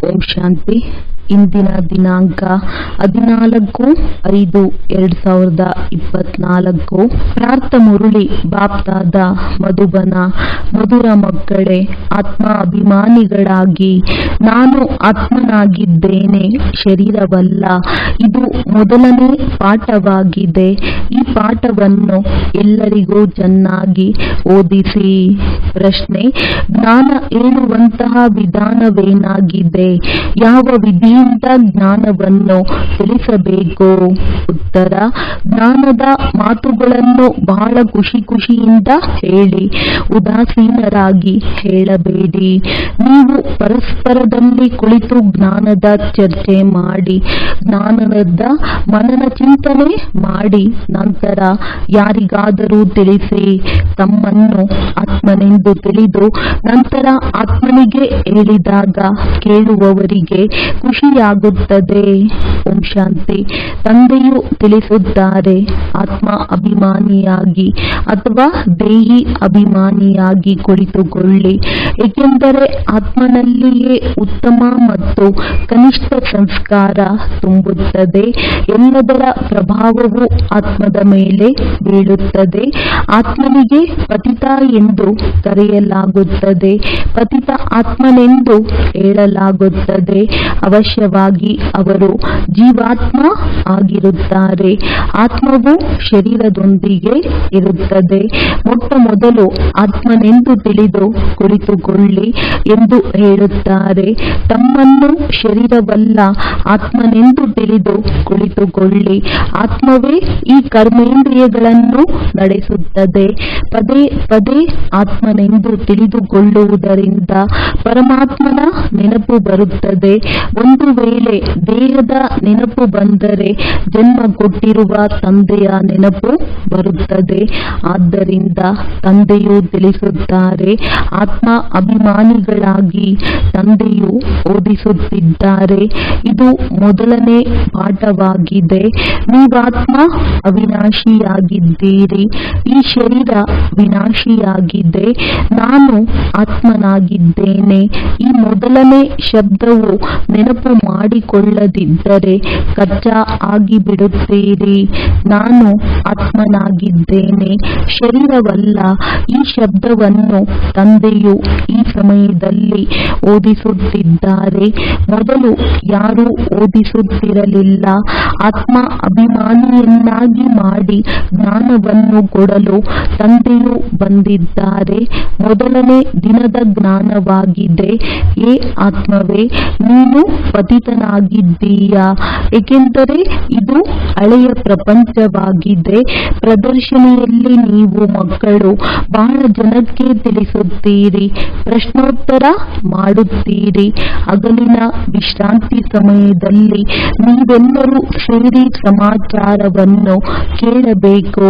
ಓಂ ಶಾಂತಿ. ಇಂದಿನ ದಿನಾಂಕ 14/5/2024. ಪ್ರಾರ್ಥ ಮುರಳಿ ಬಾಪ್ತಾದ ಮಧುಬನ. ಮಧುರ ಮಕ್ಕಳೇ, ಆತ್ಮ ಅಭಿಮಾನಿಗಳಾಗಿ ನಾನು ಆತ್ಮನಾಗಿದ್ದೇನೆ, ಶರೀರವಲ್ಲ. ಇದು ಮೊದಲನೇ ಪಾಠವಾಗಿದೆ. ಈ ಪಾಠವನ್ನು ಎಲ್ಲರಿಗೂ ಚೆನ್ನಾಗಿ ಓದಿಸಿ. ಪ್ರಶ್ನೆ: ಜ್ಞಾನ ಹೇಳುವಂತಹ ವಿಧಾನವೇನಾಗಿದೆ? ಯಾವ ವಿಧಿಯಿಂದ ಜ್ಞಾನವನ್ನು ತಿಳಿಸಬೇಕು? ಉತ್ತರ: ಜ್ಞಾನದ ಮಾತುಗಳನ್ನು ಬಹಳ ಖುಷಿಯಿಂದ ಹೇಳಿ, ಉದಾಸೀನರಾಗಿ ಹೇಳಬೇಡಿ. ನೀವು ಪರಸ್ಪರದಲ್ಲಿ ಕುಳಿತು ಜ್ಞಾನದ ಚರ್ಚೆ ಮಾಡಿ, ಜ್ಞಾನದ ಮನನ ಚಿಂತನೆ ಮಾಡಿ, ನಂತರ ಯಾರಿಗಾದರೂ ತಿಳಿಸಿ. ತಮ್ಮನ್ನು ಆತ್ಮನೆಂದು ತಿಳಿದು ನಂತರ ಆತ್ಮನಿಗೆ ಹೇಳಿದಾಗ ಕೇಳುವವರಿಗೆ ಖುಷಿಯಾಗುತ್ತದೆ. ಓಂ ಶಾಂತಿ. ತಂದೆಯು ತಿಳಿಸುತ್ತಾರೆ, ಆತ್ಮ ಅಭಿಮಾನಿಯಾಗಿ ಅಥವಾ ದೇಹಿ ಅಭಿಮಾನಿಯಾಗಿ ಕುಳಿತುಕೊಳ್ಳಿ, ಏಕೆಂದರೆ ಆತ್ಮನಲ್ಲಿಯೇ ಉತ್ತಮ ಮತ್ತು ಕನಿಷ್ಠ ಸಂಸ್ಕಾರ ತುಂಬುತ್ತದೆ. ಎಲ್ಲದರ ಪ್ರಭಾವವು ಆತ್ಮದ ಮೇಲೆ ಬೀಳುತ್ತದೆ. ಆತ್ಮನಿಗೆ ಪತಿತ ಎಂದು ಕರೆಯಲಾಗುತ್ತದೆ, ಪತಿತ ಆತ್ಮನೆಂದು ಹೇಳಲಾಗುತ್ತದೆ. ಅವಶ್ಯವಾಗಿ ಅವರು ಜೀವಾತ್ಮ ಆಗಿರುತ್ತಾರೆ. ಆತ್ಮವು ಶರೀರದೊಂದಿಗೆ ಇರುತ್ತದೆ. ಮೊಟ್ಟ ಮೊದಲು ಆತ್ಮನೆಂದು ತಿಳಿದು ಕುಳಿತುಕೊಳ್ಳಿ ಎಂದು ಹೇಳುತ್ತಾರೆ. ತಮ್ಮನ್ನು ಶರೀರವಲ್ಲ, ಆತ್ಮನೆಂದು ತಿಳಿದು ಕುಳಿತುಕೊಳ್ಳಿ. ಆತ್ಮವೇ ಈ ಕರ್ಮೇಂದ್ರಿಯಗಳನ್ನು ನಡೆಸುತ್ತದೆ. ಪದೇ ಪದೇ ಆತ್ಮನೆಂದು ತಿಳಿದುಕೊಳ್ಳುವುದರಿಂದ ಪರಮಾತ್ಮನ ನೆನಪು ಬರುತ್ತದೆ. ಒಂದು ವೇಳೆ ದೇಹದ ನೆನಪು ಬಂದರೆ ಜನ್ಮ ಕೊಟ್ಟಿರುವ ತಂದೆಯ ನೆನಪು ಬರುತ್ತದೆ. ಆದ್ದರಿಂದ ತಂದೆಯು ತಿಳಿಸುತ್ತಾರೆ, ಆತ್ಮ ಅಭಿಮಾನಿಗಳಾಗಿ ತಂದೆಯು ಓದಿಸುತ್ತಿದ್ದಾರೆ. ಇದು ಮೊದಲನೇ ಪಾಠವಾಗಿದೆ. ನೀವಾತ್ಮ ಅವಿನಾಶಿಯಾಗಿದ್ದೀರಿ. ಈ ಶರೀರ ವಿನಾಶಿಯಾಗಿದೆ. ನಾನು ಆತ್ಮನಾಗಿದ್ದೇನೆ. ಈ ಮೊದಲನೇ ಶಬ್ದವು ನೆನಪು ಮಾಡಿಕೊಳ್ಳದಿದ್ದರೆ ಕಚ್ಚಾ ಆಗಿಬಿಡುತ್ತೀರಿ. ನಾನು ಆತ್ಮನಾಗಿದ್ದೇನೆ, ಶರೀರವಲ್ಲ. ಈ ಶಬ್ದವನ್ನು ತಂದೆಯು ಈ ಸಮಯದಲ್ಲಿ ಓದಿಸುತ್ತಿದ್ದಾರೆ. ಮೊದಲು ಯಾರೂ ಓದಿಸುತ್ತಿರಲಿಲ್ಲ. ಆತ್ಮ ಅಭಿಮಾನಿಯನ್ನಾಗಿ ಮಾಡಿ ಜ್ಞಾನವನ್ನು ಕೊಡಲು ತಂದೆಯು ಬಂದಿದ್ದಾರೆ. ಮೊದಲನೇ ದಿನದ ಜ್ಞಾನವಾಗಿದೆ. ಏ ಆತ್ಮವೇ, ನೀನು ಪತಿತನಾಗಿದ್ದೀಯಾ? ಏಕೆಂದರೆ ಇದು ಹಳೆಯ ಪ್ರಪಂಚವಾಗಿದೆ. ಪ್ರದರ್ಶನಿಯಲ್ಲಿ ನೀವು ಮಕ್ಕಳು ಬಹಳ ಜನಕ್ಕೆ ತಿಳಿಸುತ್ತೀರಿ, ಪ್ರಶ್ನೋತ್ತರ ಮಾಡುತ್ತೀರಿ. ಹಗಲಿನ ವಿಶ್ರಾಂತಿ ಸಮಯದಲ್ಲಿ ನೀವೆಲ್ಲರೂ ಸೇರಿ ಸಮಾಚಾರವನ್ನು ಕೇಳಬೇಕು,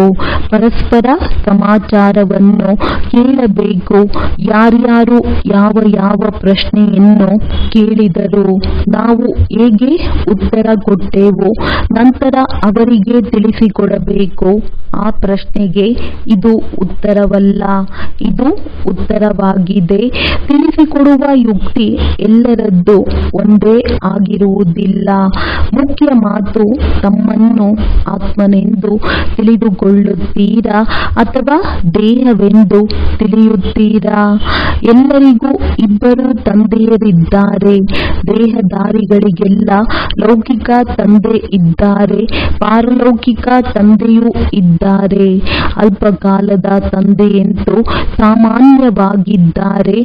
ಪರಸ್ಪರ ಸಮಾಚಾರವನ್ನು ಕೇಳಬೇಕು. ಯಾರ್ಯಾರು ಯಾವ ಪ್ರಶ್ನೆಯನ್ನು ಕೇಳಿದರು, ನಾವು ಹೇಗೆ ಉತ್ತರ ಕೊಟ್ಟೆವು, ನಂತರ ಅವರಿಗೆ ತಿಳಿಸಿಕೊಡಬೇಕು. ಆ ಪ್ರಶ್ನೆಗೆ ಇದು ಉತ್ತರವಲ್ಲ, ಇದು ಉತ್ತರವಾಗಿದೆ. ತಿಳಿಸಿಕೊಡುವ ಯುಕ್ತಿ ಎಲ್ಲರದ್ದು ಒಂದೇ ಆಗಿರುವುದಿಲ್ಲ. ಮುಖ್ಯ ಮಾತು, ತಮ್ಮನ್ನು ಆತ್ಮನೆಂದು ತಿಳಿದುಕೊಳ್ಳುತ್ತೀರಾ ಅಥವಾ ದೇಹವೆಂದು ತಿಳಿಯುತ್ತೀರಾ? ಎಲ್ಲರಿಗೂ ಇಬ್ಬರು ತಂದೆಯರಿದ್ದಾರೆ. ದೇಹಧಾರಿಗಳಿಗೆಲ್ಲ ಲೌಕಿಕ ತಂದೆ ಇದ್ದಾರೆ, ಪಾರಲೌಕಿಕ ತಂದೆಯೂ ಇದ್ದಾರೆ. ಅಲ್ಪಕಾಲದ ತಂದೆಯಂತೂ ಸಾಮಾನ್ಯವಾಗಿದ್ದಾರೆ.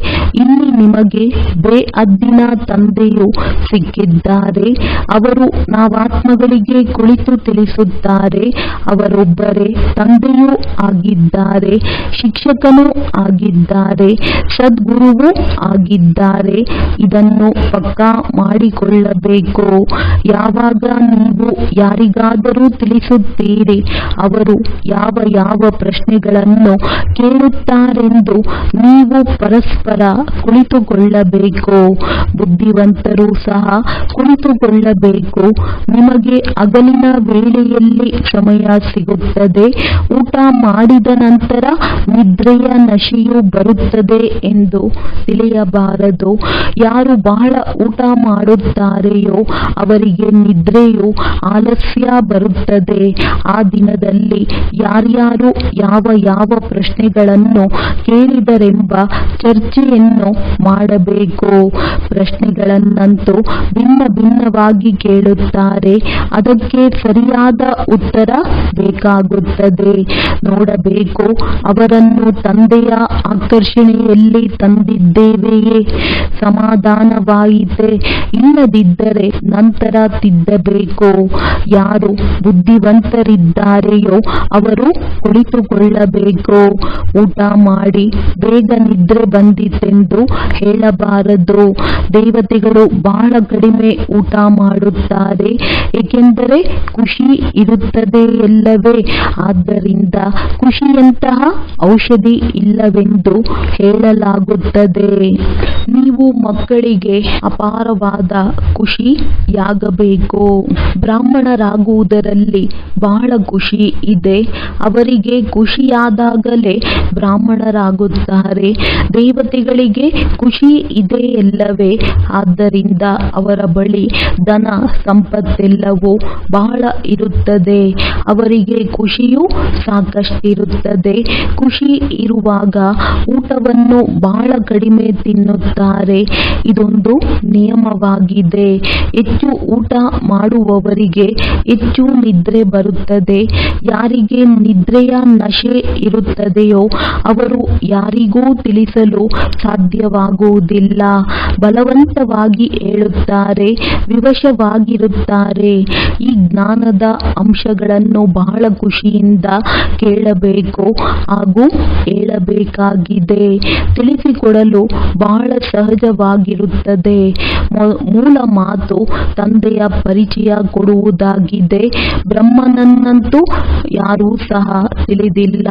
ಇಲ್ಲಿ ನಿಮಗೆ ಬೇಅದ್ದಿನ ತಂದೆಯು ಸಿಕ್ಕಿದ್ದಾರೆ. ಅವರು ನಾವಾತ್ಮಗಳಿಗೆ ಕುಳಿತು ತಿಳಿಸುತ್ತಾರೆ. ಅವರೊಬ್ಬರೇ ತಂದೆಯೂ ಆಗಿದ್ದಾರೆ, ಶಿಕ್ಷಕನೂ ಆಗಿದ್ದಾರೆ, ಸದ್ಗುರುವೂ ಆಗಿದ್ದಾರೆ. ಇದನ್ನು ಪಕ್ಕಾ ಮಾಡಿಕೊಳ್ಳಬೇಕು. ಯಾವಾಗ ನೀವು ಯಾರಿಗಾದರೂ ತಿಳಿಸುತ್ತೀರಿ, ಅವರು ಯಾವ ಪ್ರಶ್ನೆಗಳನ್ನು ಕೇಳುತ್ತಾರೆಂದು ನೀವು ಪರಸ್ಪರ ಕುಳಿತುಕೊಳ್ಳಬೇಕು. ಬುದ್ಧಿವಂತರೂ ಸಹ ಕುಳಿತುಕೊಳ್ಳಬೇಕು. ನಿಮಗೆ ಹಗಲಿನ ವೇಳೆಯಲ್ಲಿ ಸಮಯ ಸಿಗುತ್ತದೆ. ಊಟ ಮಾಡಿದ ನಂತರ ನಿದ್ರೆಯ ನಶೆಯು ಬರುತ್ತದೆ ಎಂದು ತಿಳಿಯಬಾರದು. ಯಾರು ಬಹಳ ಊಟ ಮಾಡುತ್ತಾರೆಯೋ ಅವರಿಗೆ ನಿದ್ರೆಯು ಆಲಸ್ಯ ಬರುತ್ತದೆ. ಆ ದಿನದಲ್ಲಿ ಯಾರ್ಯಾರು ಯಾವ ಯಾವ ಪ್ರಶ್ನೆಗಳನ್ನು ಕೇಳಿದರೆಂಬ ಚರ್ಚೆಯನ್ನು ಮಾಡಬೇಕು. ಪ್ರಶ್ನೆಗಳನ್ನಂತೂ ಭಿನ್ನ ಭಿನ್ನವಾಗಿ ಕೇಳುತ್ತಾರೆ. ಅದಕ್ಕೆ ಸರಿಯಾದ ಉತ್ತರ ಬೇಕಾಗುತ್ತದೆ. ನೋಡಬೇಕು, ಅವರನ್ನು ತಂದೆಯ ಆಕರ್ಷಣೆಯಲ್ಲಿ ತಂದಿದ್ದೇವೆಯೇ? ಸಮಾಧಾನವಾಯಿತೆ? ಇಲ್ಲದಿದ್ದರೆ ನಂತರ ತಿದ್ದಬೇಕು. ಯಾರು ಬುದ್ಧಿವಂತರಿದ್ದಾರೆಯೋ ಅವರು ಕುಳಿತುಕೊಳ್ಳಬೇಕು. ಊಟ ಮಾಡಿ ಬೇಗ ನಿದ್ರೆ ಬಂದಿತೆಂದು ಹೇಳಬಾರದು. ದೇವತೆಗಳು ಬಹಳ ಕಡಿಮೆ ಊಟ ಮಾಡುತ್ತಾರೆ, ಏಕೆಂದರೆ ಖುಷಿ ಇರುತ್ತದೆ ಎಲ್ಲವೇ. ಆದ್ದರಿಂದ ಖುಷಿಯಂತಹ ಔಷಧಿ ಇಲ್ಲವೆಂದು ಹೇಳಲಾಗುತ್ತದೆ. ನೀವು ಮಕ್ಕಳಿಗೆ ಅಪಾರವಾದ ಖುಷಿಯಾಗಬೇಕು. ಬ್ರಾಹ್ಮಣರಾಗುವುದರಲ್ಲಿ ಬಹಳ ಖುಷಿ ಇದೆ. ಅವರಿಗೆ ಖುಷಿಯಾದಾಗಲೇ ಬ್ರಾಹ್ಮಣರಾಗುತ್ತಾರೆ. ದೇವತೆಗಳಿಗೆ ಖುಷಿ ಇದೆಯಲ್ಲವೇ? ಆದ್ದರಿಂದ ಅವರ ಬಳಿ ಧನ ಸಂಪತ್ತೆಲ್ಲವೂ ಬಹಳ ಇರುತ್ತದೆ. ಅವರಿಗೆ ಖುಷಿಯೂ ಸಾಕಷ್ಟಿರುತ್ತದೆ. ಖುಷಿ ಇರುವಾಗ ಊಟವನ್ನು ಬಹಳ ಕಡಿಮೆ ತಿನ್ನುತ್ತಾರೆ. ಇದೊಂದು ನಿಯಮವಾಗಿದೆ. ಹೆಚ್ಚು ಊಟ ಮಾಡುವವರಿಗೆ ಹೆಚ್ಚು ನಿದ್ರೆ ಬರುತ್ತದೆ. ಯಾರಿಗೆ ನಿದ್ರೆಯ ನಶೆ ಇರುತ್ತದೆಯೋ ಅವರು ಯಾರಿಗೂ ತಿಳಿಸಲು ಸಾಧ್ಯವಾಗುವುದಿಲ್ಲ. ಬಲವಂತವಾಗಿ ಹೇಳುತ್ತಾರೆ, ವಿವಶವಾಗಿರುತ್ತಾರೆ. ಈ ಜ್ಞಾನದ ಅಂಶಗಳನ್ನು ಬಹಳ ಖುಷಿಯಿಂದ ಕೇಳಬೇಕು ಹಾಗೂ ಹೇಳಬೇಕಾಗಿದೆ. ತಿಳಿಸಿಕೊಡಲು ಬಹಳ ಸಹಜವಾಗಿರುತ್ತದೆ. ಮೂಲ ಮಾತು ತಂದೆಯ ಪರಿಚಯ ಕೊಡುವುದಾಗಿದೆ. ಬ್ರಹ್ಮನನ್ನಂತೂ ಯಾರೂ ಸಹ ತಿಳಿದಿಲ್ಲ.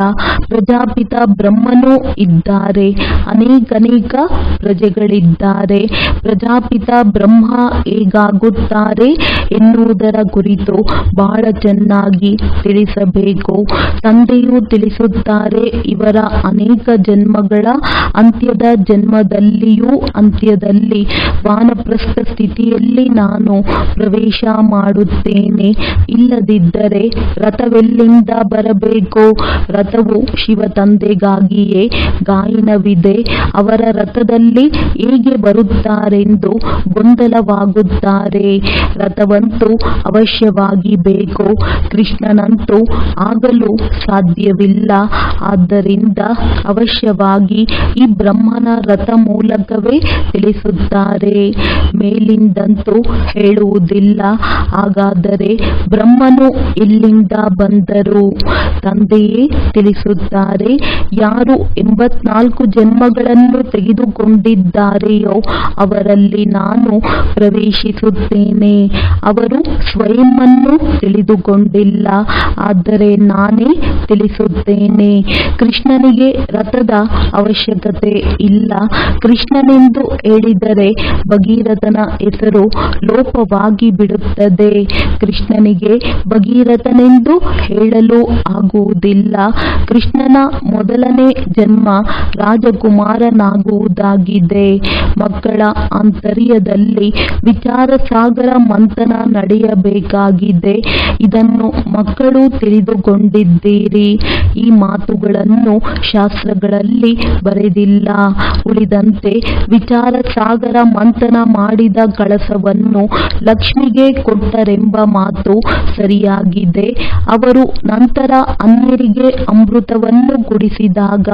ಪ್ರಜಾಪಿತ ಬ್ರಹ್ಮನೂ ಇದ್ದಾರೆ, ಅನೇಕ ಪ್ರಜೆಗಳಿದ್ದಾರೆ. ಪ್ರಜಾಪಿತ ಬ್ರಹ್ಮ ಹೇಗಾಗುತ್ತಾರೆ ಎನ್ನುವುದರ ಕುರಿತು ಬಹಳ ಚೆನ್ನಾಗಿ ತಿಳಿಸಬೇಕು. ತಂದೆಯು ತಿಳಿಸುತ್ತಾರೆ, ಇವರ ಅನೇಕ ಜನ್ಮಗಳ ಅಂತ್ಯದ ಜನ್ಮದಲ್ಲಿಯೂ ಅಂತ್ಯದಲ್ಲಿ ವಾನಪ್ರಸ್ಥ ಸ್ಥಿತಿಯಲ್ಲಿ ನಾನು ಪ್ರವೇಶ ಮಾಡುತ್ತೇನೆ. ಇಲ್ಲದಿದ್ದರೆ ರಥವೆಲ್ಲಿಂದ ಬರಬೇಕು? ರಥವು ಶಿವ ತಂದೆಗಾಗಿಯೇ ಗಾಯನವಿದೆ. ಅವರ ರಥದಲ್ಲಿ ಹೇಗೆ ಬರುತ್ತಾರೆಂದು ಗೊಂದಲವಾಗುತ್ತಾರೆ. ರಥವಂತೂ ಅವಶ್ಯವಾಗಿ ಬೇಕು, ಕೃಷ್ಣನಂತೂ ಆಗಲು ಸಾಧ್ಯವಿಲ್ಲ. ಆದ್ದರಿಂದ ಅವಶ್ಯವಾಗಿ ಈ ಬ್ರಹ್ಮನ ರಥ ಮೂಲಕವೇ ತಿಳಿಸುತ್ತಾರೆ, ಮೇಲಿಂದಂತೂ ಹೇಳುವುದಿಲ್ಲ. ಹಾಗಾದರೆ ಬ್ರಹ್ಮನು ಎಲ್ಲಿಂದ ಬಂದರು? ತಂದೆಯೇ ತಿಳಿಸುತ್ತಾರೆ. ಯಾರು 84 ಜನ್ಮಗಳನ್ನು ತೆಗೆದುಕೊಂಡಿದ್ದಾರೆಯೋ ಅವರಲ್ಲಿ ನಾನು ಪ್ರವೇಶಿಸುತ್ತೇನೆ. ಅವರು ಸ್ವಯಂವನ್ನು ತಿಳಿದುಕೊಂಡಿಲ್ಲ, ಆದರೆ ನಾನೇ ತಿಳಿಸುತ್ತೇನೆ. ಕೃಷ್ಣನಿಗೆ ರಥದ ಅವಶ್ಯಕತೆ ಇಲ್ಲ. ಕೃಷ್ಣನೆಂದು ಹೇಳಿದರೆ ಭಗೀರಥನ ಹೆಸರು ಲೋಪವಾಗಿ ಬಿಡುತ್ತದೆ. ಕೃಷ್ಣನಿಗೆ ಭಗೀರಥನೆಂದು ಹೇಳಲು ಆಗುವುದಿಲ್ಲ. ಕೃಷ್ಣನ ಮೊದಲನೇ ಜನ್ಮ ರಾಜಕುಮಾರನಾಗುವುದಾಗಿದೆ. ಮಕ್ಕಳ ಆಂತರ್ಯದಲ್ಲಿ ವಿಚಾರ ಸಾಗರ ಮಂಥನ ನಡೆಯಬೇಕಾಗಿದೆ. ಇದನ್ನು ಮಕ್ಕಳು ತಿಳಿದುಕೊಂಡಿದ್ದೀರಿ. ಈ ಮಾತುಗಳನ್ನು ಶಾಸ್ತ್ರಗಳಲ್ಲಿ ಬರೆದಿಲ್ಲ. ಉಳಿದಂತೆ ವಿಚಾರ ಸಾಗರ ಮಂಥನ ಮಾಡಿದ ಕಳಸವನ್ನು ಲಕ್ಷ್ಮಿಗೆ ಕೊಟ್ಟರೆಂಬ ಮಾತು ಸರಿಯಾಗಿದೆ. ಅವರು ನಂತರ ಅನ್ಯರಿಗೆ ಅಮೃತವನ್ನು ಕುಡಿಸಿದಾಗ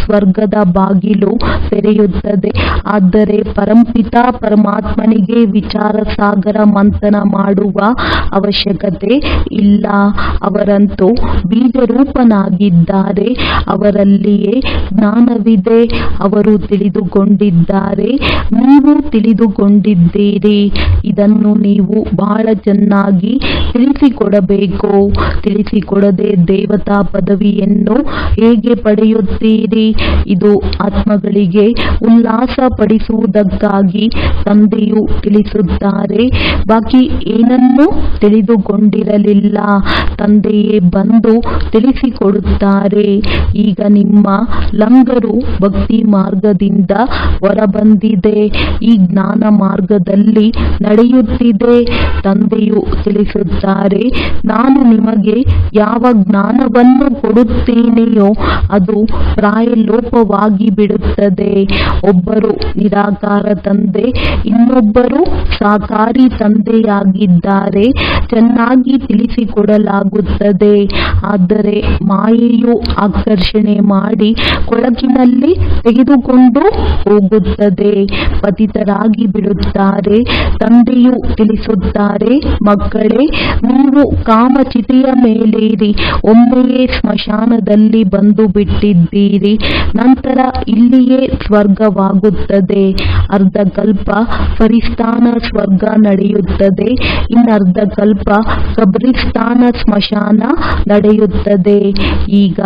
ಸ್ವರ್ಗದ ಬಾಗಿಲು ತೆರೆಯುತ್ತದೆ. ಆದರೆ ಪರಂಪಿತ ಪರಮಾತ್ಮನಿಗೆ ವಿಚಾರ ಸಾಗರ ಮಂಥನ ಮಾಡುವ ಅವಶ್ಯಕತೆ ಇಲ್ಲ. ಅವರಂತೂ ಬೀಜರೂಪನಾಗಿದ್ದಾರೆ. ಅವರಲ್ಲಿಯೇ ಜ್ಞಾನವಿದೆ. ಅವರು ತಿಳಿದುಕೊಂಡಿದ್ದಾರೆ, ನೀವು ತಿಳಿದುಕೊಂಡಿದ್ದೀರಿ. ಇದನ್ನು ನೀವು ಬಹಳ ಚೆನ್ನಾಗಿ ತಿಳಿಸಿಕೊಡಬೇಕು. ತಿಳಿಸಿಕೊಡದೆ ದೇವತಾ ಪದವಿಯನ್ನು ಹೇಗೆ ಪಡೆಯುತ್ತೀರಿ? ಇದು ಆತ್ಮಗಳಿಗೆ ಉಲ್ಲಾಸ ಪಡಿಸುವುದಕ್ಕಾಗಿ ತಂದೆಯು ತಿಳಿಸುತ್ತಾರೆ. ಬಾಕಿ ಏನನ್ನೂ ತಿಳಿದುಕೊಂಡಿರಲಿಲ್ಲ. ತಂದೆಯೇ ಬಂದು ತಿಳಿಸಿಕೊಡುತ್ತಾರೆ. ಈಗ ನಿಮ್ಮ ಲಂಗರು ಭಕ್ತಿ ಮಾರ್ಗದಿಂದ ಹೊರಬಂದಿದೆ. ಈ ಜ್ಞಾನ ಮಾರ್ಗದಲ್ಲಿ ನಡೆಯುತ್ತಿದೆ. ತಂದೆಯು ತಿಳಿಸುತ್ತಾರೆ, ನಾನು ನಿಮಗೆ ಯಾವ ಜ್ಞಾನವನ್ನು ಕೊಡುತ್ತೇನೆಯೋ ಅದು ಪ್ರಾಯಲೋಪವಾಗಿ ಬಿಡುತ್ತದೆ. ಒಬ್ಬರು ನಿರಾಕಾರ ತಂದೆ, ಇನ್ನೊಬ್ಬರು ಸಾಕಾರಿ ತಂದೆಯಾಗಿದ್ದಾರೆ. ಚೆನ್ನಾಗಿ ತಿಳಿಸಿಕೊಡಲಾಗುತ್ತದೆ. ಆದರೆ ಮಾಯೆಯು ಆಕರ್ಷಣೆ ಮಾಡಿ ಕೊಳಕಿನಲ್ಲಿ ತೆಗೆದುಕೊಂಡು ಹೋಗುತ್ತದೆ. ಪತಿತರಾಗಿ ಬಿಡುತ್ತಾರೆ. ತಂದೆಯು ತಿಳಿಸುತ್ತಾರೆ, ಮಕ್ಕಳೇ, ನೀವು ಕಾಮಚಿತೆಯ ಮೇಲೇರಿ ಒಮ್ಮೆಯೇ ಸ್ಮಶಾನದಲ್ಲಿ ಬಂದು ಬಿಟ್ಟಿದ್ದೀರಿ. ನಂತರ ಇಲ್ಲಿಯೇ ಸ್ವರ್ಗವಾಗುತ್ತದೆ. ಅರ್ಧಕಲ್ಪ ಫರಿಸ್ತಾನ ಸ್ವರ್ಗ ನಡೆಯುತ್ತದೆ. ಇನ್ನರ್ಧ ಕಲ್ಪ ಕಬ್ರಿಸ್ತಾನ ಸ್ಮಶಾನ ನಡೆಯುತ್ತದೆ. ಈಗ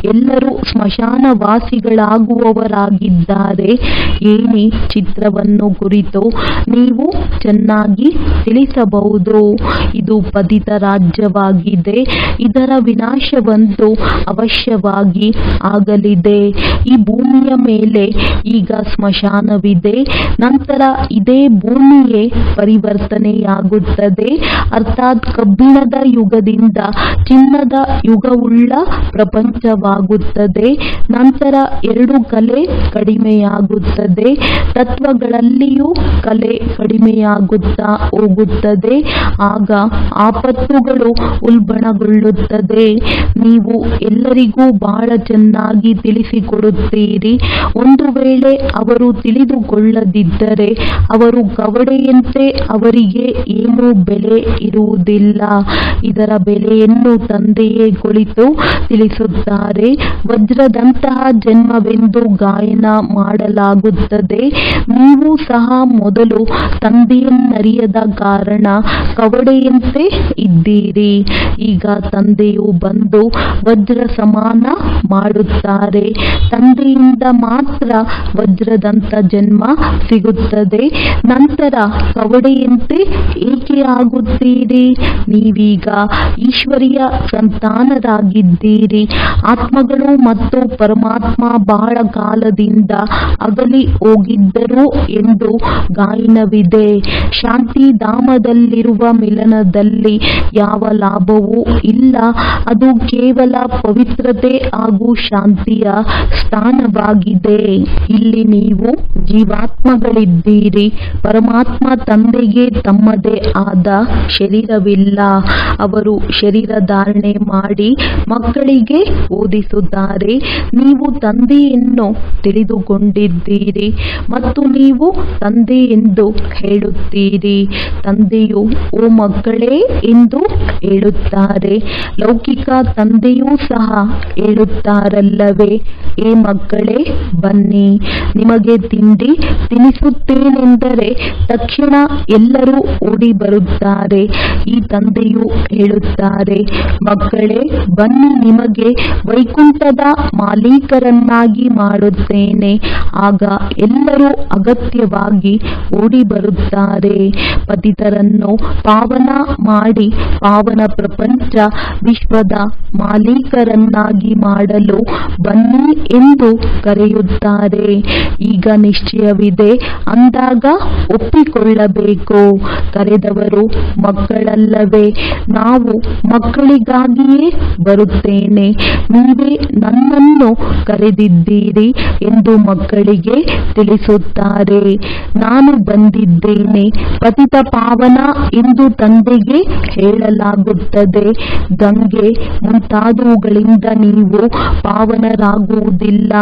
ಎಲ್ಲರೂ ಸ್ಮಶಾನವಾಸಿಗಳಾಗುವವರಾಗಿದ್ದಾರೆ. ಏಣಿ ಚಿತ್ರವನ್ನು ಕುರಿತು ನೀವು ಚೆನ್ನಾಗಿ ತಿಳಿಸಬಹುದು. ಇದು ಪತಿತ ರಾಜ್ಯವಾಗಿದೆ. ಇದರ ವಿನಾಶವಂತೂ ಅವಶ್ಯವಾಗಿ ಆಗಲಿದೆ. ಈ ಭೂಮಿಯ ಮೇಲೆ ಈಗ ಸ್ಮಶಾನವಿದೆ. ನಂತರ ಇದೇ ಭೂಮಿಯೇ ಪರಿವರ್ತನೆಯಾಗುತ್ತದೆ. ಅರ್ಥಾತ್ ಕಬ್ಬಿಣದ ಯುಗದಿಂದ ಚಿನ್ನದ ಯುಗವುಳ್ಳ ಪ್ರಪಂಚವಾಗುತ್ತದೆ. ನಂತರ ಎರಡು ಕಲೆ ಕಡಿಮೆಯಾಗುತ್ತದೆ. ತತ್ವಗಳಲ್ಲಿಯೂ ಕಲೆ ಕಡಿಮೆಯಾಗುತ್ತಾ ಹೋಗುತ್ತದೆ. ಆಗ ಆಪತ್ತುಗಳು ಉಲ್ಬಣಗೊಳ್ಳುತ್ತದೆ. ನೀವು ಎಲ್ಲರಿಗೂ ಬಹಳ ಚೆನ್ನಾಗಿ ತಿಳಿಸಿಕೊಡುತ್ತೀರಿ. ಒಂದು ವೇಳೆ ಅವರು ತಿಳಿದುಕೊಳ್ಳದಿದ್ದರೆ ಅವರು ಕವಡೆಯಂತೆ ಅವರಿಗೆ ಏನೂ ಬೆಲೆ ಇರುವುದಿಲ್ಲ. ಇದರ ಬೆಲೆಯನ್ನು ತಂದೆಯೇ ಕುಳಿತು ತಿಳಿಸುತ್ತಾರೆ. ವಜ್ರದಂತಹ ಜನ್ಮವೆಂದು ಗಾಯನ ಮಾಡಲಾಗುತ್ತದೆ. ನೀವು ಸಹ ಮೊದಲು ತಂದೆಯನ್ನರಿಯದ ಕಾರಣ ಕವಡೆಯಂತೆ ಇದ್ದೀರಿ. ಈಗ ತಂದೆಯು ಬಂದು ವಜ್ರ ಸಮಾನ ಮಾಡುತ್ತಾರೆ. ತಂದೆಯಿಂದ ಮಾತ್ರ ವಜ್ರದಂತ ಜನ್ಮ ಸಿಗುತ್ತದೆ. ನಂತರ ಕವಡೆಯಂತೆ ಏಕೆ ಆಗುತ್ತೀರಿ? ನೀವೀಗ ಈಶ್ವರಿಯ ಸಂತಾನರಾಗಿದ್ದೀರಿ. ಆತ್ಮಗಳು ಮತ್ತು ಪರಮಾತ್ಮ ಬಹಳ ಕಾಲದಿಂದ ಅಗಲಿ ಹೋಗಿದ್ದರು ಎಂದು ಗಾಯನವಿದೆ. ಶಾಂತಿಧಾಮದಲ್ಲಿರುವ ಮಿಲನದಲ್ಲಿ ಯಾವ ಲಾಭವೂ ಇಲ್ಲ. ಅದು ಕೇವಲ ಪವಿತ್ರತೆ ಹಾಗೂ ಶಾಂತಿಯ ಸ್ಥಾನವಾಗಿದೆ. ಇಲ್ಲಿ ನೀವು ಜೀವಾತ್ಮಗಳಿದ್ದೀರಿ. ಪರಮಾತ್ಮ ತಂದೆಗೆ ತಮ್ಮದೇ ಆದ ಶರೀರವಿಲ್ಲ. ಅವರು ಶರೀರ ಧಾರಣೆ ಮಾಡಿ ಮಕ್ಕಳಿಗೆ ಓದಿಸುತ್ತಾರೆ. ನೀವು ತಂದೆಯನ್ನು ತಿಳಿದುಕೊಂಡಿದ್ದೀರಿ ಮತ್ತು ನೀವು ತಂದೆ ಎಂದು ಹೇಳುತ್ತೀರಿ. ತಂದೆಯು ಓ ಮಕ್ಕಳೇ ಎಂದು ಹೇಳುತ್ತಾರೆ. ಲೌಕಿಕ ತಂದೆಯೂ ಸಹ ಹೇಳುತ್ತಾರಲ್ಲವೇ, ಏ ಮಕ್ಕಳೇ, ಬನ್ನಿ, ನಿಮಗೆ ತಿಂಡಿ ತಿನ್ನಿಸುತ್ತೇನೆಂದರೆ ತಕ್ಷಣ ಎಲ್ಲರೂ ಓಡಿ ಬರುತ್ತಾರೆ. ಈ ತಂದೆಯು ಹೇಳುತ್ತಾರೆ, ಮಕ್ಕಳೇ, ಬನ್ನಿ, ನಿಮಗೆ ವೈಕುಂಠದ ಮಾಲೀಕರನ್ನಾಗಿ ಮಾಡುತ್ತೇನೆ. ಆಗ ಎಲ್ಲರೂ ಅಗತ್ಯವಾಗಿ ಓಡಿ ಬರುತ್ತಾರೆ. ಪತಿತರನ್ನು ಪಾವನ ಮಾಡಿ ಪಾವನ ಪ್ರಪಂಚ ವಿಶ್ವದ ಮಾಲೀಕರನ್ನಾಗಿ ಮಾಡಲು ಬನ್ನಿ ಎಂದು ಕರೆಯುತ್ತಾರೆ. ಈಗ ನಿಶ್ಚಯವಿದೆ ಅಂದಾಗ ಒಪ್ಪಿಕೊಳ್ಳಬೇಕು. ಕರೆದವರು ಮಕ್ಕಳಲ್ಲವೇ? ನಾವು ಮಕ್ಕಳಿಗಾಗಿಯೇ ಬರುತ್ತೇನೆ. ನೀವೇ ನನ್ನನ್ನು ಕರೆದಿದ್ದೀರಿ ಎಂದು ಮಕ್ಕಳಿಗೆ ತಿಳಿಸುತ್ತಾರೆ. ನಾನು ಬಂದಿದ್ದೇನೆ ಪತಿತ ಪಾವನ ಎಂದು ತಂದೆಗೆ ಹೇಳಲಾಗುತ್ತದೆ. ಗಂಗೆ ಮುಂತಾದವುಗಳಿಂದ ನೀವು ಪಾವನರಾಗುವುದಿಲ್ಲ.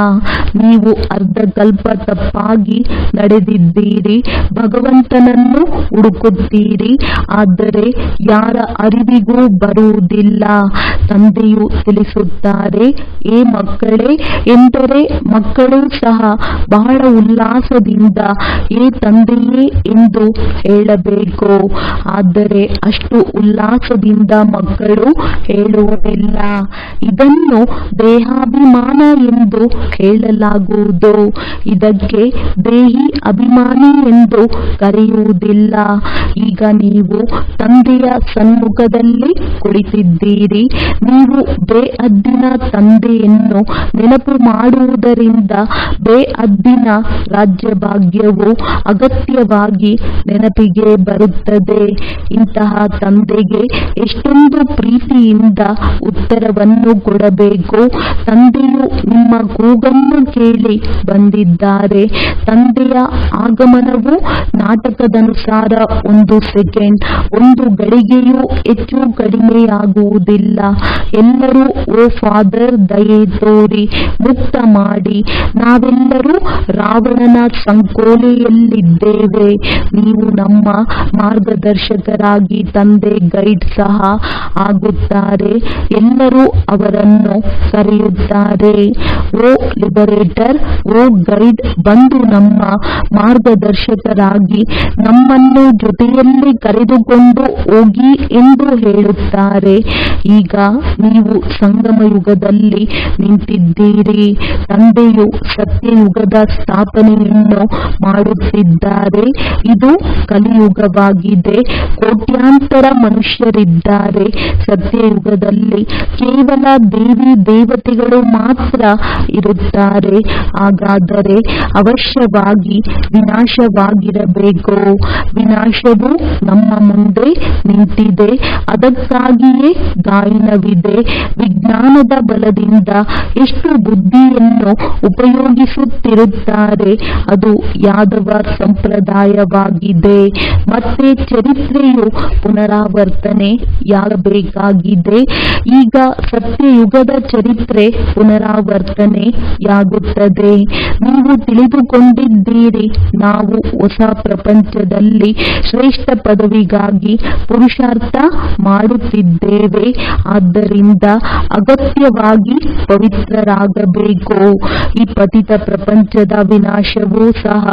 ನೀವು ಅರ್ಧಕಲ್ಪ ತಪ್ಪಾಗಿ ನಡೆದಿದ್ದೀರಿ. ಭಗವಂತನನ್ನು ಹುಡುಕುತ್ತೀರಿ, ಆದರೆ ಯಾರ ಅರಿವಿಗೂ ಬರುವುದಿಲ್ಲ. ತಂದೆಯು ತಿಳಿಸುತ್ತಾರೆ, ಏ ಮಕ್ಕಳೇ ಎಂದರೆ ಮಕ್ಕಳು ಸಹ ಬಹಳ ಉಲ್ಲಾಸದಿಂದ ಏ ತಂದೆಯೇ ಎಂದು ಹೇಳಬೇಕು. ಆದರೆ ಅಷ್ಟು ಉಲ್ಲಾಸದಿಂದ ಮಕ್ಕಳು ಹೇಳುವುದಿಲ್ಲ. ಇದನ್ನು ದೇಹಾಭಿಮಾನ ಎಂದು ಹೇಳಲಾಗುವುದು. ಇದಕ್ಕೆ ದೇಹಿ ಅಭಿಮಾನಿ ಎಂದು ಕರೆಯುವುದಿಲ್ಲ. ಈಗ ನೀವು ತಂದೆಯ ಸನ್ಮುಖದಲ್ಲಿ ಕುಳಿತಿದ್ದೀರಿ. ನೀವು ಬೇಅದ್ದಿನ ತಂದೆಯನ್ನು ನೆನಪು ಮಾಡುವುದರಿಂದ ಬೇಅದ್ದಿನ ರಾಜ್ಯಭಾಗ್ಯ ಭಾಗ್ಯವು ಅಗತ್ಯವಾಗಿ ನೆನಪಿಗೆ ಬರುತ್ತದೆ. ಇಂತಹ ತಂದೆಗೆ ಎಷ್ಟೊಂದು ಪ್ರೀತಿಯಿಂದ ಉತ್ತರವನ್ನು ಕೊಡಬೇಕು. ತಂದೆಯು ನಿಮ್ಮ ಕೂಗನ್ನು ಕೇಳಿ ಬಂದಿದ್ದಾರೆ. ತಂದೆಯ ಆಗಮನವು ನಾಟಕದನುಸಾರ 1 ಸೆಕೆಂಡ್, 1 ಗಳಿಗೆಯೂ ಹೆಚ್ಚು ಕಡಿಮೆಯಾಗುವುದಿಲ್ಲ. ಎಲ್ಲರೂ ಓ ಫಾದರ್ ದಯೆ ತೋರಿ ಮುಕ್ತ ಮಾಡಿ, ನಾವೆಲ್ಲರೂ ರಾವಣನ ಸಂಕೋಲೆಯಲ್ಲಿದ್ದೇವೆ. ನೀವು ನಮ್ಮ ಮಾರ್ಗದರ್ಶಕರಾಗಿ ತಂದೆ ಗೈಡ್ ಸಹ ಆಗುತ್ತಾರೆ. ಎಲ್ಲರೂ ಅವರನ್ನು ಕರೆಯುತ್ತಾರೆ. ಓ ಲಿಬರೇಟರ್, ಓ ಗೈಡ್, ಬಂದು ನಮ್ಮ ಮಾರ್ಗದರ್ಶಕರಾಗಿ ನಮ್ಮನ್ನು ಜೊತೆಯಲ್ಲಿ ಕರೆದುಕೊಂಡು ಹೋಗಿ ಎಂದು ಹೇಳುತ್ತಾರೆ. ಈಗ ನೀವು ಸಂಗಮ ಯುಗದಲ್ಲಿ ನಿಂತಿದ್ದೀರಿ. ತಂದೆಯು ಸತ್ಯಯುಗದ ಸ್ಥಾಪನೆಯನ್ನು ಮಾಡುತ್ತಿದ್ದಾರೆ. ಇದು ಕಲಿಯುಗವಾಗಿದೆ. ಕೋಟ್ಯಾಂತರ ಮನುಷ್ಯರಿದ್ದಾರೆ. ಸತ್ಯಯುಗದಲ್ಲಿ ಕೇವಲ ದೇವಿ ದೇವತೆಗಳು ಮಾತ್ರ ಇರುತ್ತಾರೆ. ಹಾಗಾದರೆ ಅವಶ್ಯವಾಗಿ ವಿನಾಶವಾಗಿರಬೇಕು. ವಿನಾಶವು ನಮ್ಮ ಮುಂದೆ ನಿಂತಿದೆ. ಅದಕ್ಕಾಗಿಯೇ ಗಾಯನವಿದೆ. ವಿಜ್ಞಾನದ ಬಲದಿಂದ ಎಷ್ಟು ಬುದ್ಧಿಯನ್ನು ಉಪಯೋಗಿಸುತ್ತಿರುತ್ತಾರೆ. ಅದು ಯಾದವ ಸಂಪ್ರದಾಯವಾಗಿದೆ. ಮತ್ತೆ ಚರಿತ್ರೆಯು ಪುನರಾವರ್ತನೆಯಾಗಬೇಕಾಗಿದೆ. ಈಗ ಸತ್ಯಯುಗದ ಚರಿತ್ರೆ ಪುನರಾವರ್ತನೆಯಾಗುತ್ತದೆ. ನೀವು ತಿಳಿದುಕೊಂಡಿದ್ದೀರಿ, ನಾವು ಹೊಸ ಪ್ರಪಂಚದಲ್ಲಿ ಶ್ರೇಷ್ಠ ಪದವಿಗಾಗಿ ಪುರುಷಾರ್ಥ ಮಾಡುತ್ತಿದ್ದೇವೆ. ಆದ್ದರಿಂದ ಅಗತ್ಯವಾಗಿ ಪವಿತ್ರರಾಗಬೇಕು. ಈ ಪತಿತ ಪ್ರಪಂಚದ ವಿನಾಶವೂ ಸಹ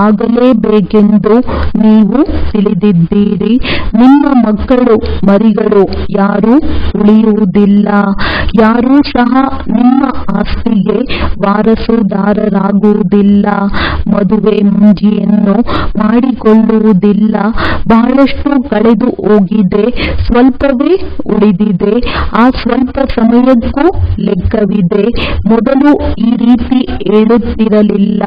ಆಗಲೇಬೇಕೆಂದು ನೀವು ತಿಳಿದಿದ್ದೀರಿ. ನಿಮ್ಮ ಮಕ್ಕಳು ಮರಿಗಳು ಯಾರೂ ಉಳಿಯುವುದಿಲ್ಲ. ಯಾರೂ ಸಹ ನಿಮ್ಮ ಆಸ್ತಿಗೆ ವಾರಸುದಾರರಾಗುವುದಿಲ್ಲ. ಮದುವೆ ಮುಂಜಿಯನ್ನು ಮಾಡಿಕೊಳ್ಳುವುದಿಲ್ಲ. ಬಹಳಷ್ಟು ಕಳೆದು ಹೋಗಿದೆ, ಸ್ವಲ್ಪವೇ ಉಳಿದಿದೆ. ಆ ಸ್ವಲ್ಪ ಸಮಯಕ್ಕೂ ಲೆಕ್ಕವಿದೆ. ಮೊದಲು ಈ ರೀತಿ ಹೇಳುತ್ತಿರಲಿಲ್ಲ.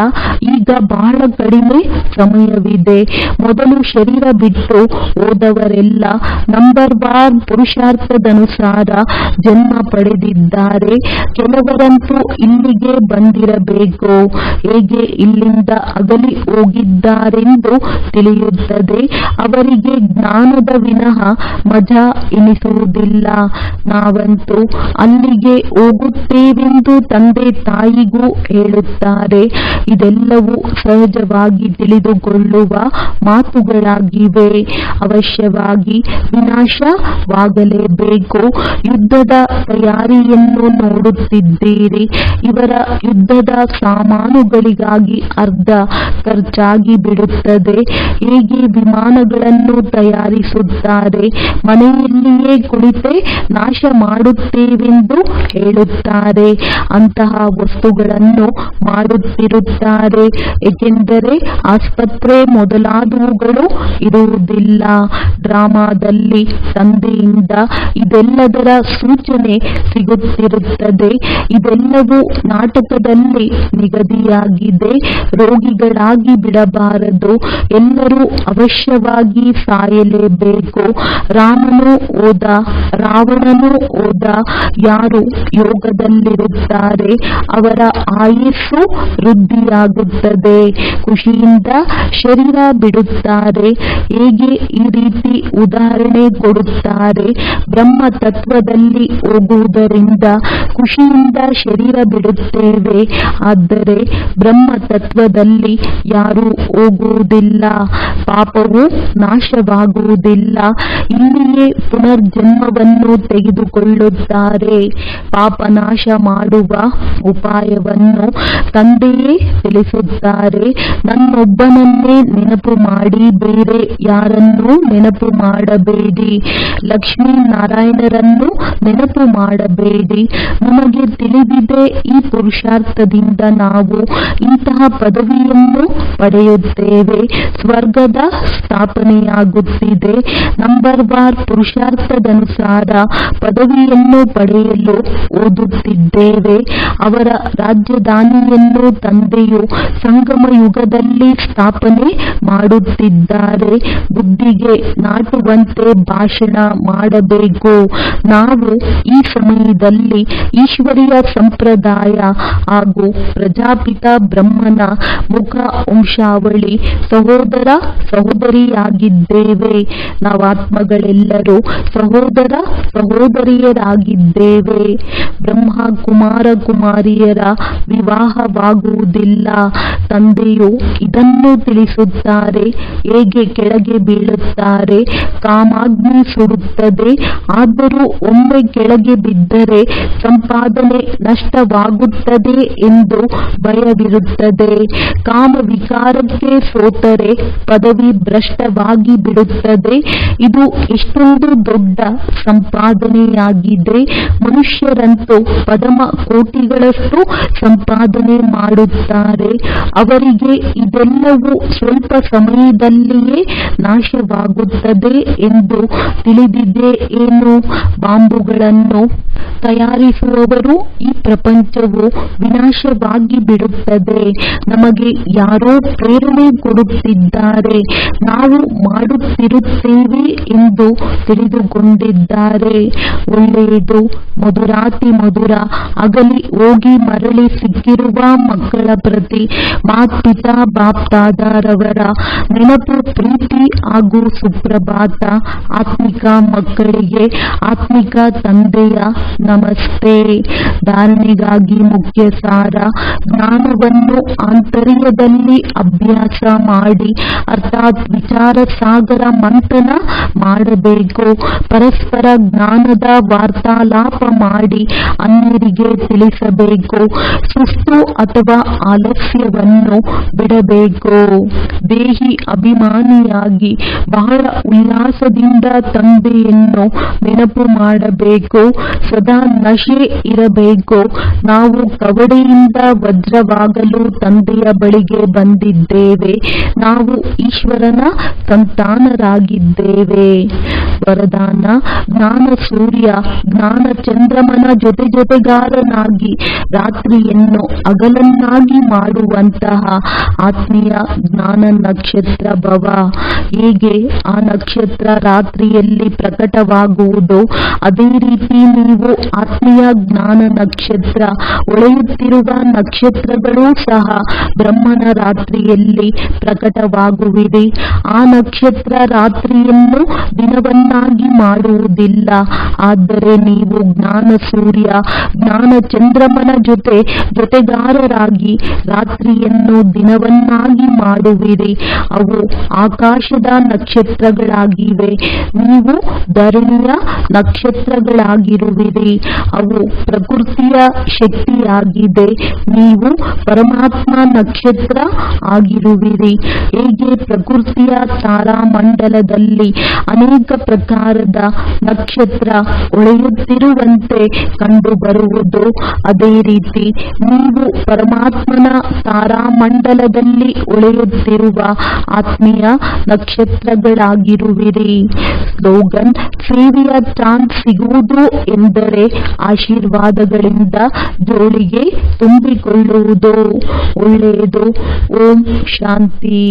ಈಗ ಬಹಳ ಕಡಿಮೆ ಸಮಯವಿದೆ. ಮೊದಲು ಶರೀರ ಬಿಟ್ಟು ಹೋದವರೆಲ್ಲ ನಂಬರ್ 1 ಪುರುಷಾರ್ಥದನುಸಾರ ಜನ್ಮ ಪಡೆದಿದ್ದಾರೆ. ಕೆಲವರಂತೂ ಇಲ್ಲಿಗೆ ಬಂದಿರಬೇಕು. ಹೇಗೆ ಇಲ್ಲಿಂದ ಅಗಲಿ ಹೋಗಿದ್ದಾರೆಂದು ತಿಳಿಯುತ್ತದೆ. ಅವರಿಗೆ ಜ್ಞಾನದ ವಿನಃ ಮಜಾ ಎನಿಸುವುದಿಲ್ಲ. ನಾವಂತೂ ಅಲ್ಲಿಗೆ ಹೋಗುತ್ತೇವೆಂದು ತಂದೆ ತಾಯಿಗೂ ಹೇಳುತ್ತಾರೆ. ಇದೆಲ್ಲವೂ ಸಹಜವಾಗಿ ತಿಳಿದುಕೊಳ್ಳುವ ಮಾತುಗಳಾಗಿವೆ. ಅವಶ್ಯವಾಗಿ ವಿನಾಶವಾಗಲೇಬೇಕು. ಯುದ್ಧದ ತಯಾರಿಯನ್ನು ನೋಡುತ್ತಿದ್ದೀರಿ. ಇವರ ಯುದ್ಧದ ಸಾಮಾನುಗಳಿಗಾಗಿ ಅರ್ಧ ಖರ್ಚಾಗಿ ಬಿಡುತ್ತದೆ. ಹೇಗೆ ವಿಮಾನಗಳನ್ನು ತಯಾರಿಸುತ್ತಾರೆ. ಮನೆಯಲ್ಲಿಯೇ ಕುಳಿತೇ ನಾಶ ಮಾಡುತ್ತೇವೆಂದು ಹೇಳುತ್ತಾರೆ. ಅಂತಹ ವಸ್ತುಗಳನ್ನು ಮಾಡುತ್ತಿರುತ್ತಾರೆ. ಏಕೆಂದರೆ ಆಸ್ಪತ್ರೆ ಮೊದಲಾದವುಗಳು ಇರುವುದಿಲ್ಲ. ಡ್ರಾಮಾದಲ್ಲಿ ತಂದೆಯಿಂದ ಇದೆಲ್ಲದರ ಸೂಚನೆ ಸಿಗುತ್ತಿರುತ್ತದೆ. ಇದೆಲ್ಲವೂ ನಾಟಕದಲ್ಲಿ ನಿಗದಿಯಾಗಿದೆ. ರೋಗಿಗಳಾಗಿ ಬಿಡಬಾರದು. ಎಲ್ಲರೂ ಅವಶ್ಯವಾಗಿ ಸಾಯಲೇಬೇಕು. ರಾಮನು ಹೋದ, ರಾವಣನು ಹೋದ. ಯಾರು ಯೋಗದಲ್ಲಿರುತ್ತಾರೆ ಅವರ ಆಯಸ್ಸು ವೃದ್ಧಿಯಾಗುತ್ತದೆ. ಖುಷಿಯಿಂದ ಶರೀರ ಬಿಡುತ್ತಾರೆ. ಹೇಗೆ ಈ ರೀತಿ ಉದಾಹರಣೆ ಕೊಡುತ್ತಾರೆ. ಬ್ರಹ್ಮ ತತ್ವದಲ್ಲಿ ಹೋಗುವುದರಿಂದ ಖುಷಿಯಿಂದ ಶರೀರ ಬಿಡುತ್ತೇವೆ. ಆದರೆ ಬ್ರಹ್ಮ ತತ್ವದಲ್ಲಿ ಯಾರೂ ಹೋಗುವುದಿಲ್ಲ. ಪಾಪವು ನಾಶವಾಗುವುದಿಲ್ಲ. ಇಲ್ಲಿಯೇ ಪುನರ್ಜನ್ಮವನ್ನು ತೆಗೆದುಕೊಳ್ಳುತ್ತಾರೆ. ಪಾಪ ನಾಶ ಮಾಡುವ ಉಪಾಯವನ್ನು ತಂದೆಯೇ ತಿಳಿಸುತ್ತಾರೆ. ನನ್ನೊಬ್ಬನನ್ನೇ ನೆನಪು ಮಾಡಿ, ಬೇರೆ ಯಾರನ್ನೂ ನೆನಪು ಮಾಡಬೇಡಿ. ಲಕ್ಷ್ಮೀ ನಾರಾಯಣರನ್ನು ನೆನಪು ಮಾಡಬೇಡಿ. ನಮಗೆ ತಿಳಿದಿದೆ, ಈ ಪುರುಷಾರ್ಥದಿಂದ ನಾವು ಇಂತಹ ಪದವಿಯನ್ನು ಪಡೆಯುತ್ತೇವೆ. ಸ್ವರ್ಗದ ಸ್ಥಾಪನೆಯಾಗುತ್ತಿದೆ. ನಂಬರ್ 1 ಪುರುಷಾರ್ಥದನುಸಾರ ಪದವಿಯನ್ನು ಪಡೆಯಲು ಓದುತ್ತಿದ್ದೇವೆ. ಅವರ ರಾಜಧಾನಿಯನ್ನು ತಂದೆಯು ಸಂಗಮ ಯುಗದಲ್ಲಿ ಸ್ಥಾಪನೆ ಮಾಡುತ್ತಿದ್ದಾರೆ. ಬುದ್ಧಿಗೆ ನಾಟುವಂತೆ ಭಾಷಣ ಮಾಡಬೇಕು. ನಾವು ಈ ಸಮಯದಲ್ಲಿ ಈಶ್ವರೀಯ ಸಂಪ್ರದಾಯ ಹಾಗೂ ಪ್ರಜಾಪಿತ ಬ್ರಹ್ಮನ ಮುಖ ವಂಶಾವಳಿ ಸಹೋದರ ಸಹೋದರಿಯಾಗಿದ್ದೇವೆ. ನಾವಾತ್ಮಗಳೆಲ್ಲರೂ ಸಹೋದರ ಸಹೋದರಿಯರಾಗಿದ್ದೇವೆ. ಬ್ರಹ್ಮ ಕುಮಾರ ಕುಮಾರಿಯರ ವಿವಾಹವಾಗುವುದಿಲ್ಲ. ತಂದೆಯು ಇದನ್ನು ತಿಳಿಸುತ್ತಾರೆ. ಹೇಗೆ ಕೆಳಗೆ ಬೀಳುತ್ತಾರೆ, ಕಾಮಾಗ್ನಿ ಸುಡುತ್ತದೆ. ಆದರೂ ಒಮ್ಮೆ ಕೆಳಗೆ ಬಿದ್ದರೆ ಸಂಪಾದನೆ ನಷ್ಟವಾಗುತ್ತದೆ ಎಂದು ಭಯವಿರುತ್ತದೆ. ಕಾಮ ವಿಕಾರಕ್ಕೆ ಸೋತರೆ ಪದವಿ ಭ್ರಷ್ಟವಾಗಿ ಬಿಡುತ್ತದೆ. ಇದು ಎಷ್ಟೊಂದು ದೊಡ್ಡ ಸಂಪಾದನೆಯಾಗಿದೆ. ಮನುಷ್ಯರಂತೂ ಪದಮ ಕೋಟಿಗಳಷ್ಟು ಸಂಪಾದನೆ ಮಾಡುತ್ತಾರೆ. ಅವರಿಗೆ ಇದೆಲ್ಲವೂ ಸ್ವಲ್ಪ ಸಮಯದಲ್ಲಿಯೇ ನಾಶವಾಗುತ್ತದೆ ಎಂದು ತಿಳಿದಿದೆ ಏನು? ಬಾಂಬುಗಳನ್ನು ತಯಾರಿಸುವವರು ಈ ಪ್ರಪಂಚವು ವಿನಾಶವಾಗಿ ಬಿಡುತ್ತದೆ. ನಮಗೆ ಯಾರೋ ಪ್ರೇರಣೆ ಕೊಡುತ್ತಿದ್ದಾರೆ. ನಾವು ಮಾಡುತ್ತಿರುತ್ತೇವೆ ಎಂದು ತಿಳಿದುಕೊಂಡಿದ್ದಾರೆ. ಒಳ್ಳೆಯದು. ಮಧುರಾತಿ ಮಧುರ ಅಗಲಿ ಹೋಗಿ ಮರಳಿ ಸಿಕ್ಕಿರುವ ಮಕ್ಕಳ ಪ್ರತಿ ಮಾತ್ಪಿತಾ ಬಾಪ್ದಾದಾರವರ ನೆನಪು, ಪ್ರೀತಿ ಹಾಗೂ ಸುಪ್ರಭಾತ. ಆತ್ಮಿಕ ಮಕ್ಕಳಿಗೆ ಆತ್ಮಿಕ ತಂದೆಯ ನಮಸ್ತೆ. ಧಾರಣೆಗಾಗಿ ಮುಖ್ಯ ಸಾರ: ಜ್ಞಾನವನ್ನು ಆಂತರ್ಯದಲ್ಲಿ ಅಭ್ಯಾಸ ಮಾಡಿ, ಅರ್ಥಾತ್ ವಿಚಾರ ಸಾಗರ ಮಂಥನ ಮಾಡಬೇಕು. ಪರಸ್ಪರ ಜ್ಞಾನದ ವಾರ್ತಾಲಾಪ ಮಾಡಿ ಅನ್ಯರಿಗೆ ತಿಳಿಸಬೇಕು. ಸುಸ್ತು ಅಥವಾ ಆಲಸ್ಯವನ್ನು ಬಿಡಬೇಕು. ದೇಹಿ ಅಭಿಮಾನಿಯಾಗಿ ಬಹಳ ಉಲ್ಲಾಸದಿಂದ ತಂದೆಯನ್ನು ನೆನಪು ಮಾಡಬೇಕು. ಸದಾ ನಶೆ ಇರಬೇಕು. ನಾವು ಕವಡೆಯಿಂದ ವಜ್ರವಾಗಲು ತಂದೆಯ ಬಳಿಗೆ ಬಂದಿದ್ದೇವೆ. ನಾವು ಈಶ್ವರನ ಸಂತಾನರಾಗಿದ್ದೇವೆ. ವರದಾನ: ಜ್ಞಾನ ಸೂರ್ಯ ಜ್ಞಾನ ಚಂದ್ರಮನ ಜೊತೆಗಾರನಾಗಿ ರಾತ್ರಿಯನ್ನು ಹಗಲನ್ನಾಗಿ ಮಾಡುವಂತಹ ಆತ್ಮೀಯ ಜ್ಞಾನ ನಕ್ಷತ್ರ ಭವ. ಹೇಗೆ ಆ ನಕ್ಷತ್ರ ರಾತ್ರಿಯಲ್ಲಿ ಪ್ರಕಟವಾಗುವುದೋ ಅದೇ ರೀತಿ ನೀವು ಆತ್ಮೀಯ ಜ್ಞಾನ ನಕ್ಷತ್ರ. ಹೊಳೆಯುತ್ತಿರುವ ನಕ್ಷತ್ರಗಳೂ ಸಹ ಬ್ರಹ್ಮನ ರಾತ್ರಿಯಲ್ಲಿ ಪ್ರಕಟವಾಗುವಿರಿ. ಆ ನಕ್ಷತ್ರ ರಾತ್ರಿಯನ್ನು ದಿನವನ್ನಾಗಿ ಮಾಡುವುದಿಲ್ಲ. ಆದರೆ ನೀವು ಜ್ಞಾನ ಸೂರ್ಯ ಜ್ಞಾನ ಚಂದ್ರಮನ ಜೊತೆಗಾರರಾಗಿ ರಾತ್ರಿಯನ್ನು ದಿನವನ್ನಾಗಿ ಮಾಡುವಿರಿ. ಅವು ಆಕಾಶದ ನಕ್ಷತ್ರಗಳಾಗಿವೆ. ನೀವು ಧರಣಿಯ ನಕ್ಷತ್ರಗಳಾಗಿರುವಿರಿ. ಅವು ಪ್ರಕೃತಿಯ ಶಕ್ತಿಯಾಗಿದೆ. ನೀವು ಪರಮಾತ್ಮ ನಕ್ಷತ್ರ ಆಗಿರುವಿರಿ. ಹೇಗೆ ಪ್ರಕೃತಿಯ ತಾರಾಮಂಡಲದಲ್ಲಿ ಅನೇಕ ಪ್ರಕಾರದ ನಕ್ಷತ್ರ ಹೊಳೆಯುತ್ತಿರುವಂತೆ ಕಂಡುಬರುವುದು, ಅದೇ ರೀತಿ ನೀವು ಪರಮಾತ್ಮನ ತಾರಾಮಂಡಲದಲ್ಲಿ ಹೊಳೆಯುತ್ತಿರುವ ಆತ್ಮೀಯ ನಕ್ಷತ್ರಗಳಾಗಿರುವಿರಿ. ಸ್ಲೋಗನ್: ಸೇವೆಯ ಚಾನ್ಸ್ ಸಿಗುವುದು ಎಂದರೆ ಆಶೀರ್ವಾದಗಳಿಂದ ಜೋಳಿಗೆ ತುಂಬಿಕೊಳ್ಳುವುದು. ಒಳ್ಳೆಯದು. ಓಂ ಶಾಂತಿ.